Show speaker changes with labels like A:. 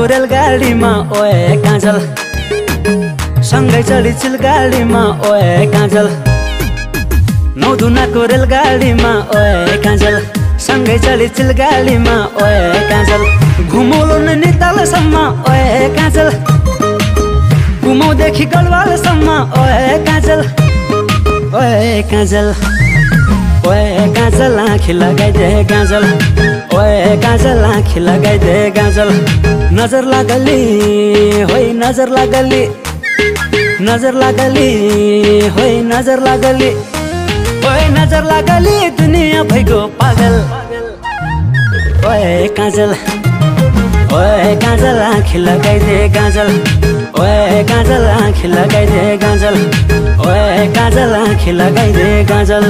A: रेलगाडीमा ओए काजल, सँगै चढी चिलगाडीमा ओए काजल। नौधुनाको रेलगाडीमा ओए काजल, सँगै चढी चिलगाडीमा ओए काजल। घुमौलो नैनीतालसम्म ओए काजल, घुमौदेखि गढवालसम्म ओए काजल, ओए काजल, ओए काजल। आँखी लगाइदे गाजल, ओए काजल, आँखी लगाइदे गाजल। नजर लागली होइ नजर लागली, नजर लागली होइ नजर लागली, ओए नजर लागली दुनिया भइगयो पागल। ओए काजल, ओए काजल, आँखी लगाइदे गाजल, ओए काजल, आँखी लगाइदे गाजल, ओए काजल, आँखी लगाइदे गाजल।